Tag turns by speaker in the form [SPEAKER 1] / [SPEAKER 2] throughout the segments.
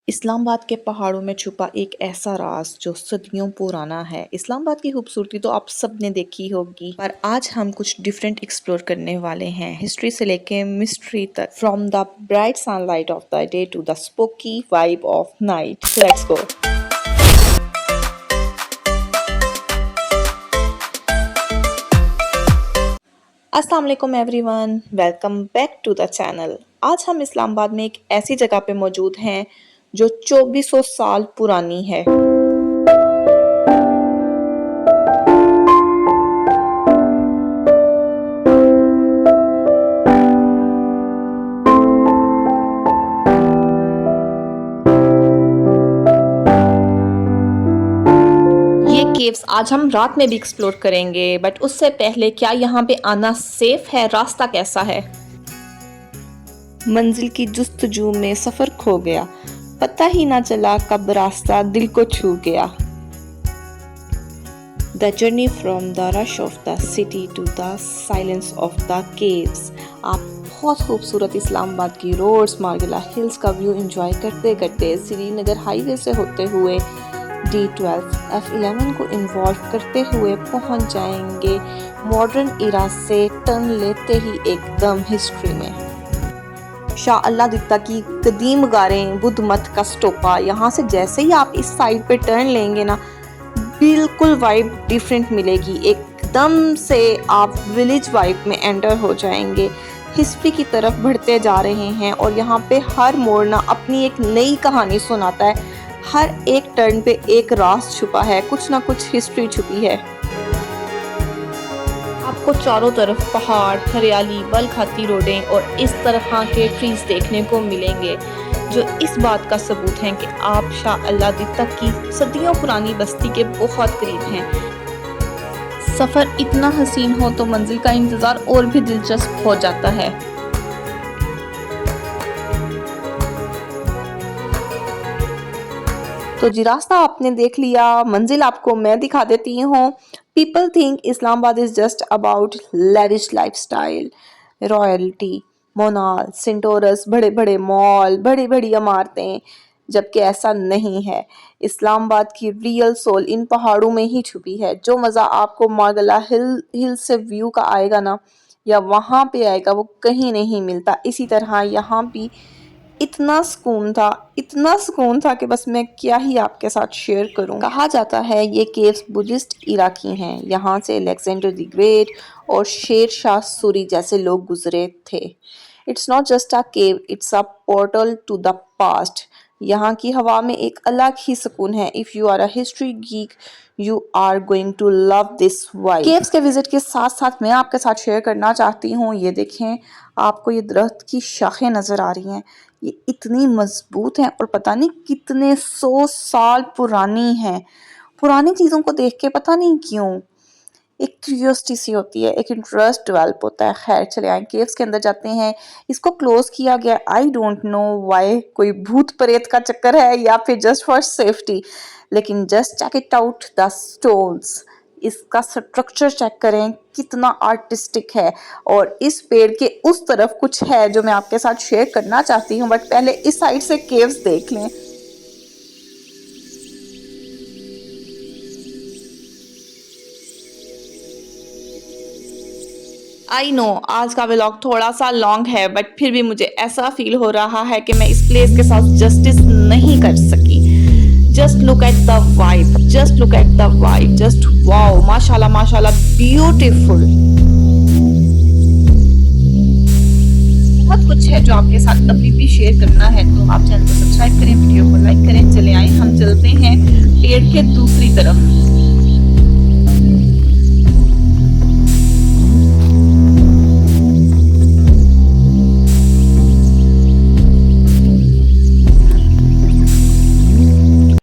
[SPEAKER 1] इस्लामाबाद के पहाड़ों में छुपा एक ऐसा राज जो सदियों पुराना है। इस्लामाबाद की खूबसूरती तो आप सब ने देखी होगी, पर आज हम कुछ डिफरेंट एक्सप्लोर करने वाले हैं, हिस्ट्री से लेके मिस्ट्री तक, from the bright sunlight of the day to the spooky vibe of night. Let's go. अस्सलाम वालेकुम everyone, welcome back to the channel. आज हम इस्लामाबाद में एक ऐसी जगह पे मौजूद हैं जो 2400 साल पुरानी है। ये केव्स आज हम रात में भी एक्सप्लोर करेंगे, बट उससे पहले क्या यहाँ पे आना सेफ है? रास्ता कैसा है? मंजिल की जुस्तजू में सफर खो गया, पता ही ना चला कब रास्ता दिल को छू गया। The journey from the rush of the city to the silence of the caves. आप बहुत खूबसूरत इस्लामाबाद की रोड्स, मार्गिला हिल्स का व्यू एंजॉय करते करते श्रीनगर हाईवे से होते हुए D12 F11 को इन्वॉल्व करते हुए पहुंच जाएंगे मॉडर्न इरा से टर्न लेते ही एकदम हिस्ट्री में। शाह अल्लाह दित्ता की कदीम गारें, बुद्ध मत का स्टोपा। यहाँ से जैसे ही आप इस साइड पे टर्न लेंगे ना, बिल्कुल वाइब डिफरेंट मिलेगी। एकदम से आप विलेज वाइब में एंटर हो जाएंगे, हिस्ट्री की तरफ बढ़ते जा रहे हैं। और यहाँ पे हर मोड़ ना अपनी एक नई कहानी सुनाता है, हर एक टर्न पे एक राज छुपा है, कुछ ना कुछ हिस्ट्री छुपी है। आपको चारों तरफ पहाड़, हरियाली, बल खाती रोडें और इस तरह के ट्रीज देखने को मिलेंगे, जो इस बात का सबूत है कि आप शाह अल्लाह दित्ता की सदियों पुरानी बस्ती के बहुत करीब हैं। सफ़र इतना हसीन हो तो मंजिल का इंतज़ार और भी दिलचस्प हो जाता है। तो जी, रास्ता आपने देख लिया, मंजिल आपको मैं दिखा देती हूँ। People think Islamabad is just about lavish lifestyle, royalty, Monal, Centaurus, बड़े बड़े मॉल, बड़ी बड़ी इमारतें, जबकि ऐसा नहीं है। इस्लामाबाद की रियल सोल इन पहाड़ों में ही छुपी है। जो मज़ा आपको मार्गला हिल से व्यू का आएगा ना, या वहाँ पे आएगा, वो कहीं नहीं मिलता। इसी तरह यहाँ भी इतना सुकून था कि बस मैं क्या ही आपके साथ शेयर करूं। कहा जाता है ये केव्स बुद्धिस्ट इरा की हैं। यहाँ से अलेक्जेंडर द ग्रेट और शेर शाह सूरी जैसे लोग गुजरे थे। It's not just a cave, it's a portal to the past. यहाँ की हवा में एक अलग ही सुकून है। If you are a history geek, you are going to love this vibe. Caves के विजिट के साथ साथ मैं आपके साथ शेयर करना चाहती हूँ, ये देखें, आपको ये दरख्त की शाखें नज़र आ रही हैं। ये इतनी मजबूत हैं और पता नहीं कितने 100 साल पुरानी हैं। पुरानी चीज़ों को देख के पता नहीं क्यों एक क्यूरियोसिटी सी होती है, एक इंटरेस्ट डेवलप होता है। खैर चले आए, केव्स के अंदर जाते हैं। इसको क्लोज किया गया, आई डोंट नो वाई, कोई भूत प्रेत का चक्कर है या फिर जस्ट फॉर सेफ्टी, लेकिन just check it out the stones. इसका स्ट्रक्चर चेक करें, कितना आर्टिस्टिक है। और इस पेड़ के उस तरफ कुछ है जो मैं आपके साथ शेयर करना चाहती हूँ, बट पहले इस साइड से केव्स देख लें। आई नो आज का व्लॉग थोड़ा सा लॉन्ग है, बट फिर भी मुझे ऐसा फील हो रहा है कि मैं इस प्लेस के साथ जस्टिस नहीं कर सकी। Just look at the vibe, just look at the vibe, just wow, माशाल्लाह माशाल्लाह, ब्यूटीफुल। बहुत कुछ है जो आपके साथ अभी भी शेयर करना है, तो आप चैनल को सब्सक्राइब करें, वीडियो को लाइक करें। चले आए, हम चलते हैं पेड़ के दूसरी तरफ।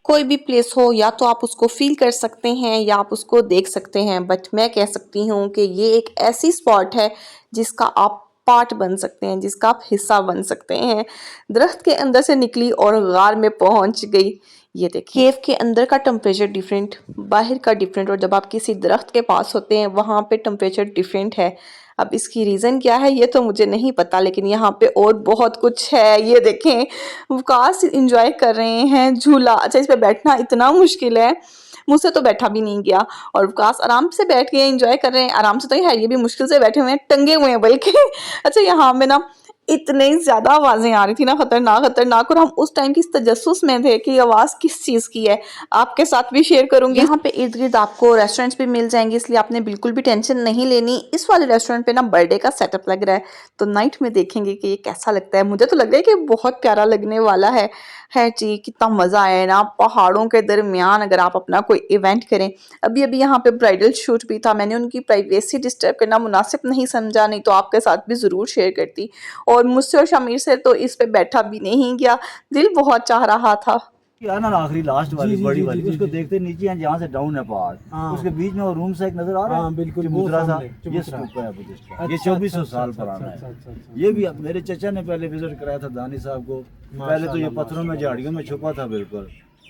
[SPEAKER 1] कोई भी प्लेस हो, या तो आप उसको फील कर सकते हैं या आप उसको देख सकते हैं, बट मैं कह सकती हूँ कि ये एक ऐसी स्पॉट है जिसका आप पार्ट बन सकते हैं, जिसका आप हिस्सा बन सकते हैं। दरख्त के अंदर से निकली और गार में पहुंच गई। ये देखिए, केव के अंदर का टेम्परेचर डिफरेंट, बाहर का डिफरेंट, और जब आप किसी दरख्त के पास होते हैं वहाँ पे टेम्परेचर डिफरेंट है। अब इसकी रीज़न क्या है ये तो मुझे नहीं पता, लेकिन यहाँ पे और बहुत कुछ है। ये देखें, वकास इंजॉय कर रहे हैं झूला। अच्छा, इस पे बैठना इतना मुश्किल है, मुझसे तो बैठा भी नहीं गया। और वकास आराम से बैठ के एंजॉय कर रहे हैं। आराम से तो है, ये भी मुश्किल से बैठे हुए हैं, टंगे हुए हैं बल्कि। अच्छा, यहाँ पे ना इतनी ज़्यादा आवाज़ें आ रही थी ना, खतरनाक खतरनाक, और हम उस टाइम की इस तजस्सुस में थे कि आवाज़ किस चीज़ की है। आपके साथ भी शेयर करूँगी। यहाँ पे इर्द गिर्द आपको रेस्टोरेंट्स भी मिल जाएंगे, इसलिए आपने बिल्कुल भी टेंशन नहीं लेनी। इस वाले रेस्टोरेंट पे ना बर्थडे का सेटअप लग रहा है, तो नाइट में देखेंगे कि ये कैसा लगता है। मुझे तो लग रहा है कि बहुत प्यारा लगने वाला है। जी, कितना मज़ा आया ना पहाड़ों के दरमियान अगर आप अपना कोई इवेंट करें। अभी अभी यहाँ पे ब्राइडल शूट भी था, मैंने उनकी प्राइवेसी डिस्टर्ब करना मुनासिब नहीं समझा, नहीं तो आपके साथ भी ज़रूर शेयर करती। और मुझसे और शमीर से तो इस पे बैठा भी नहीं गया, दिल बहुत चाह रहा था।
[SPEAKER 2] है ना आखिरी लास्ट वाली बड़ी वाली, उसको देखते नीचे हैं जहाँ से डाउन है पहाड़, उसके बीच में वो रूम सा एक नजर आ रहा है, बिल्कुल चबूतरा सा। ये स्तूपा है बुद्धिस्ट का, ये 2400 साल पुराना है। ये भी मेरे चचा ने पहले विजिट कराया था दानी साहब को। पहले तो ये पत्थरों में झाड़ियों में छुपा था बिल्कुल।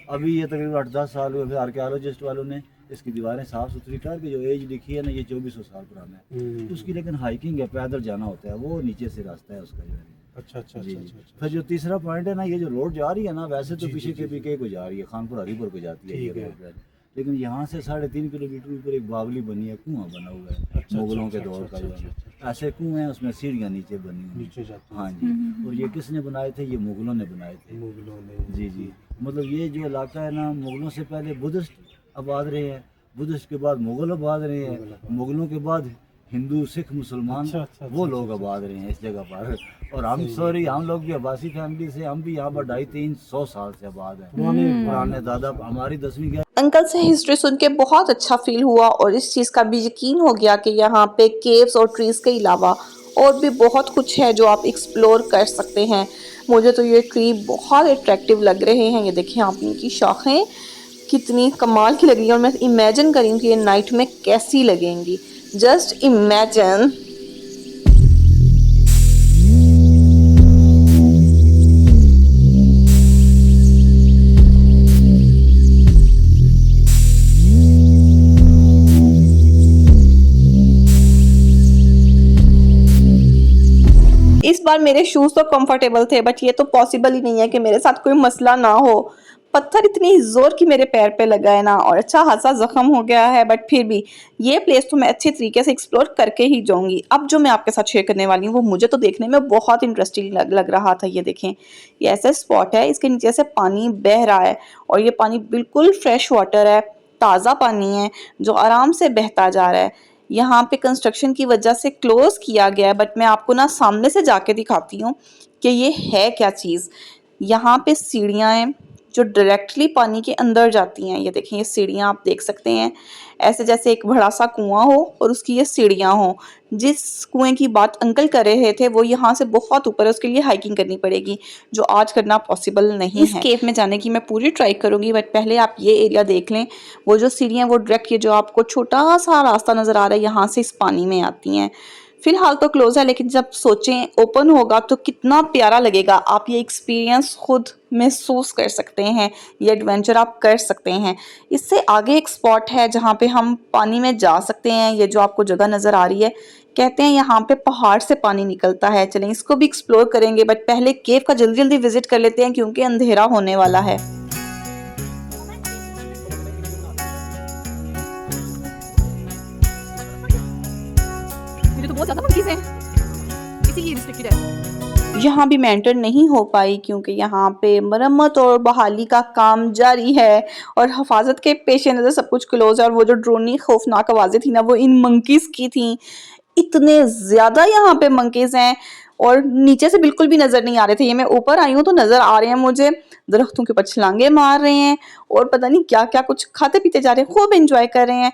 [SPEAKER 2] अभी ये तकरीबन 8-10 साल हुए, फिर आर्कियोलॉजिस्ट वालों ने इसकी दीवारें साफ सुथरी करके जो एज लिखी है ना, ये 2400 साल पुराना है। उसकी लेकिन हाइकिंग है, पैदल जाना होता है, वो नीचे से रास्ता है उसका जो है। अच्छा अच्छा अच्छा अच्छा। फिर जो तीसरा पॉइंट है ना, ये जो रोड जा रही है ना, वैसे तो पीछे के पीके को जा रही है, खानपुर हरीपुर को जाती है ये रोड, लेकिन यहाँ से 3.5 किलोमीटर ऊपर एक बावली बनी है, कुआं बना हुआ है मुगलों के दौर का। जो है ऐसे कुएं हैं, उसमें सीढ़ियाँ नीचे बनी हुई। हाँ जी। और ये किसने बनाए थे? ये मुगलों ने बनाए थे। मुगलों ने, जी जी। मतलब ये जो इलाका है ना, मुगलों से पहले बुद्धिस्ट आबाद रहे हैं, बुद्धिस्ट के बाद मुगल आबाद रहे हैं, मुगलों के बाद हिंदू सिख मुसलमान वो लोग आबाद रहे हैं इस जगह पर। और हम हम लोग भी अब्बासी फैमिली से, हम भी यहाँ पर 250-300 साल से आबाद हैं। पुराने दादा हमारी 10वीं के।
[SPEAKER 1] अंकल से हिस्ट्री सुन के बहुत अच्छा फील हुआ और इस चीज़ का भी यकीन हो गया कि यहाँ पे केव्स और ट्रीज के अलावा और भी बहुत कुछ है जो आप एक्सप्लोर कर सकते हैं। मुझे तो ये ट्री बहुत अट्रैक्टिव लग रहे हैं। ये देखिए आप, इनकी शाखें कितनी कमाल की लग रही है, और मैं इमेजिन करी हूँ कि ये नाइट में कैसी लगेंगी। Just imagine. इस बार मेरे शूज़ तो कंफर्टेबल थे, बट ये तो पॉसिबल ही नहीं है कि मेरे साथ कोई मसला ना हो। पत्थर इतनी ज़ोर की मेरे पैर पे लगा है ना, और अच्छा खासा ज़ख्म हो गया है, बट फिर भी ये प्लेस तो मैं अच्छे तरीके से एक्सप्लोर करके ही जाऊंगी। अब जो मैं आपके साथ शेयर करने वाली हूँ वो मुझे तो देखने में बहुत इंटरेस्टिंग लग रहा था। ये देखें, ये ऐसा स्पॉट है, इसके नीचे से पानी बह रहा है और ये पानी बिल्कुल फ्रेश वाटर है, ताज़ा पानी है जो आराम से बहता जा रहा है। यहाँ पे कंस्ट्रक्शन की वजह से क्लोज किया गया है, बट मैं आपको ना सामने से जाके दिखाती हूँ कि ये है क्या चीज़। यहाँ पे सीढ़ियाँ हैं जो डायरेक्टली पानी के अंदर जाती हैं। ये देखें, ये सीढ़ियाँ आप देख सकते हैं, ऐसे जैसे एक बड़ा सा कुआं हो और उसकी ये सीढ़ियाँ हो। जिस कुएं की बात अंकल कर रहे थे वो यहाँ से बहुत ऊपर है, उसके लिए हाइकिंग करनी पड़ेगी जो आज करना पॉसिबल नहीं है। इस केव में जाने की मैं पूरी ट्राई करूंगी, बट पहले आप ये एरिया देख लें। वो जो सीढ़ियाँ, वो डायरेक्ट ये जो आपको छोटा सा रास्ता नजर आ रहा है, यहाँ से इस पानी में आती हैं। फिलहाल तो क्लोज है, लेकिन जब सोचें ओपन होगा तो कितना प्यारा लगेगा। आप ये एक्सपीरियंस खुद महसूस कर सकते हैं, ये एडवेंचर आप कर सकते हैं। इससे आगे एक स्पॉट है जहाँ पे हम पानी में जा सकते हैं। ये जो आपको जगह नज़र आ रही है, कहते हैं यहाँ पे पहाड़ से पानी निकलता है। चलें इसको भी एक्सप्लोर करेंगे, बट पहले केव का जल्दी जल्दी विजिट कर लेते हैं क्योंकि अंधेरा होने वाला है। तो बहुत ज़्यादा मंकीज़ हैं, इसीलिए रिस्ट्रिक्टेड है। यहाँ भी मैं एंटर नहीं हो पाई क्योंकि यहाँ पे मरम्मत और बहाली का काम जारी है और हिफाजत के पेश नज़र सब कुछ क्लोज है। और वो जो ड्रोनी खौफनाक आवाज़ें थी ना, वो इन मंकीज़ की थी। इतने ज़्यादा यहाँ पे मंकीज़ हैं और नीचे से बिल्कुल भी नज़र नहीं आ रहे थे। ये मैं ऊपर आई हूँ तो नज़र आ रहे हैं मुझे, दरख्तों के ऊपर छलांगे मार रहे हैं और पता नहीं क्या क्या कुछ खाते पीते जा रहे हैं, खूब एंजॉय कर रहे हैं।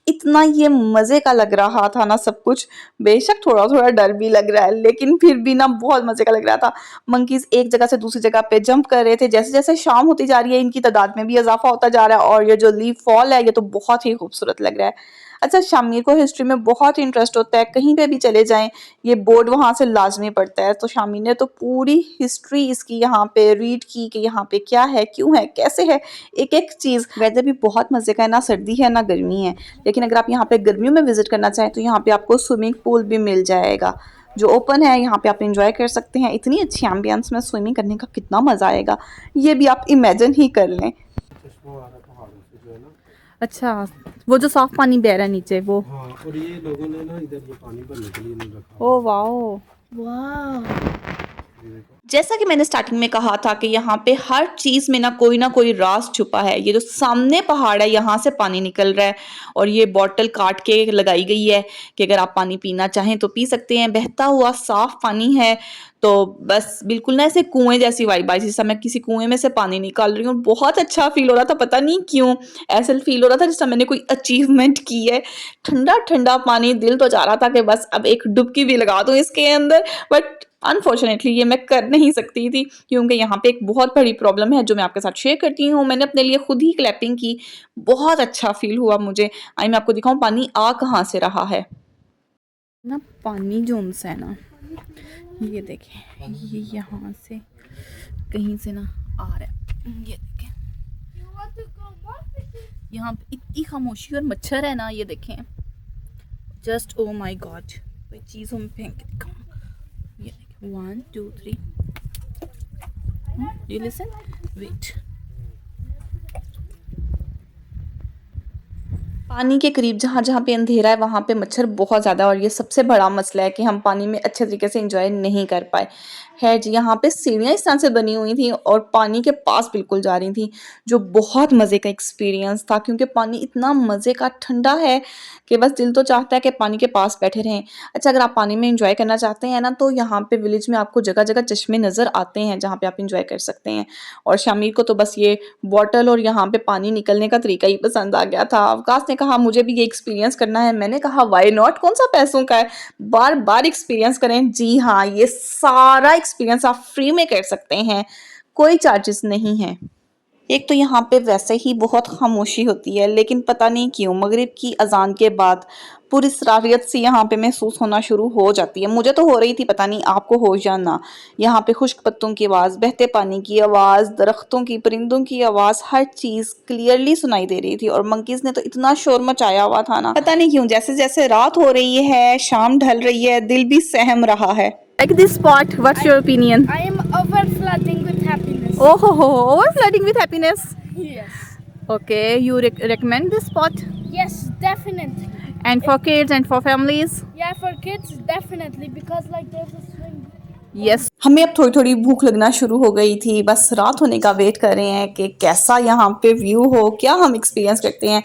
[SPEAKER 1] इतना ये मज़े का लग रहा था ना सब कुछ। बेशक थोड़ा थोड़ा डर भी लग रहा है, लेकिन फिर भी ना बहुत मज़े का लग रहा था। मंकीज़ एक जगह से दूसरी जगह पे जंप कर रहे थे। जैसे जैसे शाम होती जा रही है इनकी तादाद में भी इजाफा होता जा रहा है और ये जो लीफ फॉल है ये तो बहुत ही खूबसूरत लग रहा है। अच्छा, शामिर को हिस्ट्री में बहुत इंटरेस्ट होता है, कहीं पे भी चले जाएं ये बोर्ड वहाँ से लाजमी पड़ता है। तो शामिर ने तो पूरी हिस्ट्री इसकी यहाँ पे रीड की कि यहाँ पे क्या है, क्यों है, कैसे है, एक एक चीज़। वेदर भी बहुत मज़े का है, ना सर्दी है ना गर्मी है। लेकिन अगर आप यहाँ पे गर्मियों में विजिट करना चाहें तो यहाँ पे आपको स्विमिंग पूल भी मिल जाएगा जो ओपन है। यहाँ पे आप एंजॉय कर सकते हैं। इतनी अच्छी एम्बियंस में स्विमिंग करने का कितना मज़ा आएगा, ये भी आप इमेजिन ही कर लें। अच्छा, वो जो साफ पानी बह रहा है नीचे वो।
[SPEAKER 3] हाँ, और ये लोगों ने ना इधर ये पानी भरने के लिए नहीं रखा।
[SPEAKER 1] ओ वाओ, वाह। जैसा कि मैंने स्टार्टिंग में कहा था कि यहाँ पे हर चीज़ में ना कोई राज छुपा है। ये जो सामने पहाड़ है यहाँ से पानी निकल रहा है और ये बॉटल काट के लगाई गई है कि अगर आप पानी पीना चाहें तो पी सकते हैं। बहता हुआ साफ पानी है, तो बस बिल्कुल ना ऐसे कुएं जैसी वाइब आई, जैसे मैं किसी कुएं में से पानी निकाल रही हूँ। बहुत अच्छा फील हो रहा था, पता नहीं क्यों ऐसा फील हो रहा था जैसे मैंने कोई अचीवमेंट की है। ठंडा ठंडा पानी, दिल तो चाह रहा था कि बस अब एक डुबकी भी लगा दूं इसके अंदर, बट अनफॉर्चुनेटली ये मैं कर नहीं सकती थी क्योंकि यहाँ पे एक बहुत बड़ी प्रॉब्लम है जो मैं आपके साथ शेयर करती हूँ। मैंने अपने लिए खुद ही क्लैपिंग की, बहुत अच्छा फील हुआ मुझे। आई मैं आपको दिखाऊं पानी आ कहाँ से रहा है ना। पानी जो सा है ना, ये देखें, ये यहाँ से कहीं से ना आ रहा है। ये देखें, यहाँ पे इतनी खामोशी और मच्छर है ना, ये देखें जस्ट ओ माय गॉड। कोई चीज़ हम फेंक के दिखाऊं। ये देखें 1 2 3, यू लिसन, वेट। पानी के करीब जहाँ जहाँ पे अंधेरा है वहाँ पे मच्छर बहुत ज़्यादा है और ये सबसे बड़ा मसला है कि हम पानी में अच्छे तरीके से एंजॉय नहीं कर पाए। है जी, यहाँ पे सीढ़ियाँ इस तरह से बनी हुई थी और पानी के पास बिल्कुल जा रही थी, जो बहुत मज़े का एक्सपीरियंस था क्योंकि पानी इतना मज़े का ठंडा है कि बस दिल तो चाहता है कि पानी के पास बैठे रहें। अच्छा, अगर आप पानी में एंजॉय करना चाहते हैं ना तो यहाँ पे विलेज में आपको जगह जगह चश्मे नज़र आते हैं जहाँ पे आप एंजॉय कर सकते हैं। और शामिर को तो बस ये बॉटल और यहाँ पे पानी निकलने का तरीका ही पसंद आ गया था। अवकाश ने कहा मुझे भी ये एक्सपीरियंस करना है। मैंने कहा वाई नॉट, कौन सा पैसों का है, बार बार एक्सपीरियंस करें। जी हाँ, ये सारा एक्सपीरियंस आप फ्री में कर सकते हैं, कोई चार्जेस नहीं है। एक तो यहाँ पे वैसे ही बहुत खामोशी होती है, लेकिन पता नहीं क्यों मगरिब की अजान के बाद पूरी सरारियत सी यहाँ पे महसूस होना शुरू हो जाती है। मुझे तो हो रही थी, पता नहीं आपको हो या ना। यहाँ पे खुश्क पत्तों की आवाज़, बहते पानी की आवाज़, दरख्तों की, परिंदों की आवाज़, हर चीज़ क्लियरली सुनाई दे रही थी। और मंकीज़ ने तो इतना शोर मचाया हुआ था ना, पता नहीं क्यों जैसे जैसे रात हो रही है, शाम ढल रही है, दिल भी सहम रहा है। Like this spot, what's your opinion?
[SPEAKER 4] I am overflowing with happiness.
[SPEAKER 1] Oh ho ho, overflowing with happiness.
[SPEAKER 4] Yes.
[SPEAKER 1] Okay, you recommend this spot?
[SPEAKER 4] Yes, definitely.
[SPEAKER 1] And for kids and for families?
[SPEAKER 4] Yeah, for kids, definitely, because like there's a swing.
[SPEAKER 1] Yes, हमें अब थोड़ी थोड़ी भूख लगना शुरू हो गई थी। बस रात होने का वेट कर रहे हैं कि कैसा यहाँ पे व्यू हो, क्या हम एक्सपीरियंस करते हैं।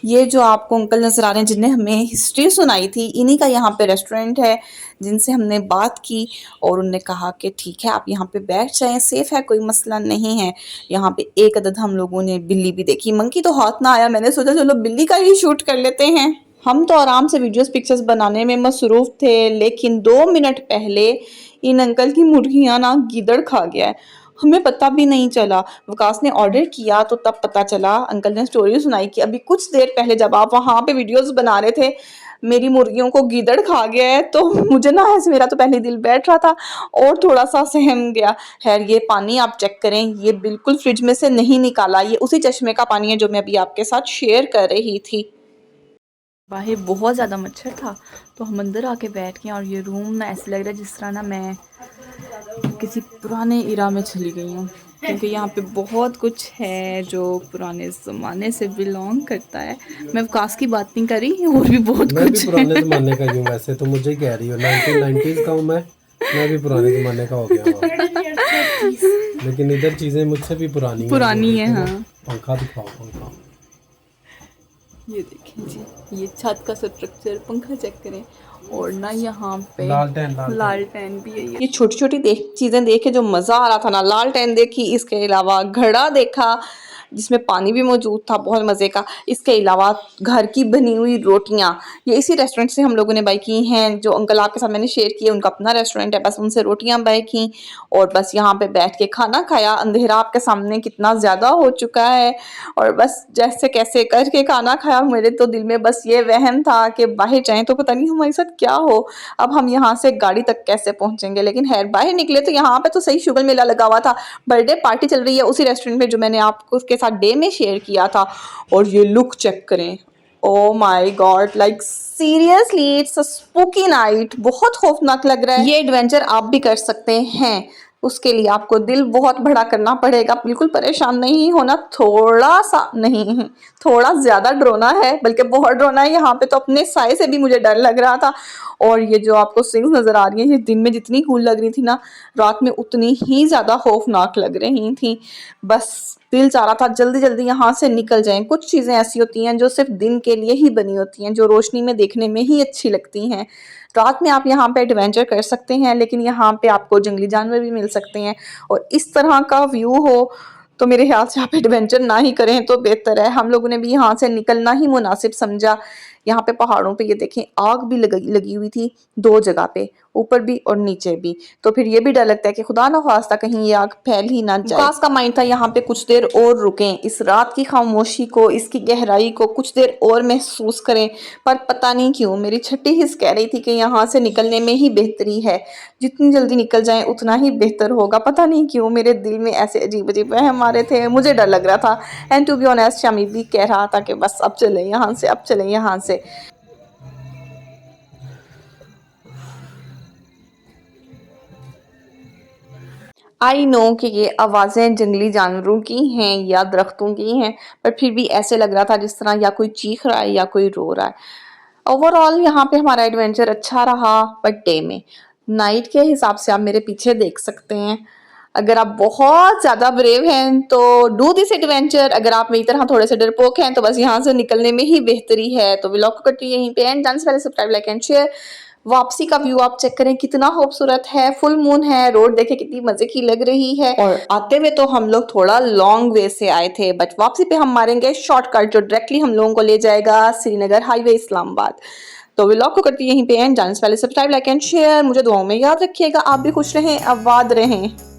[SPEAKER 1] ये जो आपको अंकल नज़र आ रहे हैं जिनने हमें हिस्ट्री सुनाई थी, इन्हीं का यहाँ पे रेस्टोरेंट है जिनसे हमने बात की और उन्होंने कहा कि ठीक है आप यहाँ पे बैठ जाएं, सेफ़ है, कोई मसला नहीं है। यहाँ पे एक अदद हम लोगों ने बिल्ली भी देखी, मंकी तो हाथ ना आया, मैंने सोचा चलो बिल्ली का ही शूट कर लेते हैं। हम तो आराम से वीडियोस पिक्चर्स बनाने में मसरूफ़ थे, लेकिन 2 मिनट पहले इन अंकल की मुर्गियाँ ना गीदड़ खा गया है, हमें पता भी नहीं चला। वकास ने ऑर्डर किया तो तब पता चला, अंकल ने स्टोरी सुनाई कि अभी कुछ देर पहले जब आप वहाँ पे वीडियोस बना रहे थे मेरी मुर्गियों को गीदड़ खा गया है। तो मुझे ना ऐसे, मेरा तो पहले दिल बैठ रहा था और थोड़ा सा सहम गया। खैर ये पानी आप चेक करें, ये बिल्कुल फ्रिज में से नहीं निकाला, ये उसी चश्मे का पानी है जो मैं अभी आपके साथ शेयर कर रही थी। बाहर बहुत ज़्यादा मच्छर था तो हम अंदर आके बैठ गए और ये रूम ना ऐसे लग रहा है जिस तरह ना मैं किसी पुराने इरा में चली गई हूँ, क्योंकि यहाँ पे बहुत कुछ है जो पुराने ज़माने से बिलोंग करता है। मैं वकास की बात नहीं कर रही, और भी बहुत
[SPEAKER 3] मैं
[SPEAKER 1] कुछ
[SPEAKER 3] भी पुराने ज़माने का हूँ, वैसे तो मुझे कह रही हो 1990s का हूँ मैं भी पुराने ज़माने का हो गया हूँ। लेकिन इधर चीज़ें मुझसे भी पुरानी
[SPEAKER 1] है। हाँ,
[SPEAKER 3] पंखा दिखाओ, पंखा
[SPEAKER 1] ये देखें जी, ये छत का स्ट्रक्चर, पंखा चेक करें। और ना यहाँ पे लालटेन भी है। ये छोटी छोटी चीज़ें देख के जो मज़ा आ रहा था ना, लालटेन देखी, इसके अलावा घड़ा देखा, जिसमें पानी भी मौजूद था बहुत मज़े का। इसके अलावा घर की बनी हुई रोटियाँ, ये इसी रेस्टोरेंट से हम लोगों ने बाई की हैं। जो अंकल आपके साथ मैंने शेयर किए उनका अपना रेस्टोरेंट है, बस उनसे रोटियाँ बाई की और बस यहाँ पे बैठ के खाना खाया। अंधेरा आपके सामने कितना ज़्यादा हो चुका है और बस जैसे कैसे करके खाना खाया। मेरे तो दिल में बस ये वहम था कि बाहर जाएं तो पता नहीं हमारे साथ क्या हो, अब हम यहाँ से गाड़ी तक कैसे पहुंचेंगे। लेकिन खैर बाहर निकले तो यहाँ पे तो सही शुगर मेला लगा हुआ था, बर्थडे पार्टी चल रही है उसी रेस्टोरेंट में जो मैंने आपको उसके साथ डे में शेयर किया था। और ये लुक चेक करें, oh my God, like seriously it's a spooky night. बहुत खौफनाक लग रहा है। ये एडवेंचर आप भी कर सकते हैं, उसके लिए आपको दिल बहुत बड़ा करना पड़ेगा। बिल्कुल परेशान नहीं होना, थोड़ा सा नहीं, थोड़ा ज़्यादा डरोना है, बल्कि बहुत डरोना है। यहाँ पे तो अपने साए से भी मुझे डर लग रहा था। और ये जो आपको स्विंग्स नज़र आ रही हैं, ये दिन में जितनी कूल लग रही थी ना, रात में उतनी ही ज़्यादा खौफनाक लग रही थी। बस दिल चाह रहा था जल्दी जल्दी यहाँ से निकल जाएं। कुछ चीज़ें ऐसी होती हैं जो सिर्फ दिन के लिए ही बनी होती हैं, जो रोशनी में देखने में ही अच्छी लगती हैं। रात में आप यहाँ पे एडवेंचर कर सकते हैं, लेकिन यहाँ पे आपको जंगली जानवर भी मिल सकते हैं और इस तरह का व्यू हो तो मेरे ख्याल से आप एडवेंचर ना ही करें तो बेहतर है। हम लोगों ने भी यहाँ से निकलना ही मुनासिब समझा। यहाँ पे पहाड़ों पे ये देखें आग भी लगी हुई थी, 2 जगह पे, ऊपर भी और नीचे भी। तो फिर ये भी डर लगता है कि खुदा ना खास्ता कहीं ये आग फैल ही ना जाए। खास का माइंड था यहाँ पे कुछ देर और रुकें, इस रात की खामोशी को, इसकी गहराई को कुछ देर और महसूस करें। पर पता नहीं क्यों मेरी छठी हिस्स कह रही थी कि यहाँ से निकलने में ही बेहतरी है, जितनी जल्दी निकल जाएं उतना ही बेहतर होगा। पता नहीं क्यों मेरे दिल में ऐसे अजीब अजीब वहम आ रहे थे, मुझे डर लग रहा था। And to be honest Shami भी कह रहा था कि बस अब चलें यहाँ से, अब चलें यहाँ से। आई नो कि ये आवाज़ें जंगली जानवरों की हैं या दरख्तों की हैं, पर फिर भी ऐसे लग रहा था जिस तरह या कोई चीख रहा है या कोई रो रहा है। ओवरऑल यहाँ पे हमारा एडवेंचर अच्छा रहा, बट डे में। नाइट के हिसाब से आप मेरे पीछे देख सकते हैं। अगर आप बहुत ज़्यादा ब्रेव हैं तो डू दिस एडवेंचर, अगर आप मेरी तरह थोड़े से डरपोक हैं तो बस यहाँ से निकलने में ही बेहतरी है। तो व्लॉग को करती यहीं पे एंड, जाने से पहले सब्सक्राइब, लाइक एंड शेयर। वापसी का व्यू आप चेक करें कितना खूबसूरत है, फुल मून है, रोड देखे कितनी मजे की लग रही है। और आते हुए तो हम लोग थोड़ा लॉन्ग वे से आए थे, बट वापसी पे हम मारेंगे शॉर्टकट जो डायरेक्टली हम लोगों को ले जाएगा श्रीनगर हाईवे इस्लामाबाद। तो व्लॉग को करती यहीं पे एंड, जाने से पहले सब्सक्राइब, लाइक एंड शेयर। मुझे दुआओं में याद रखिएगा। आप भी खुश रहें, आबाद रहें।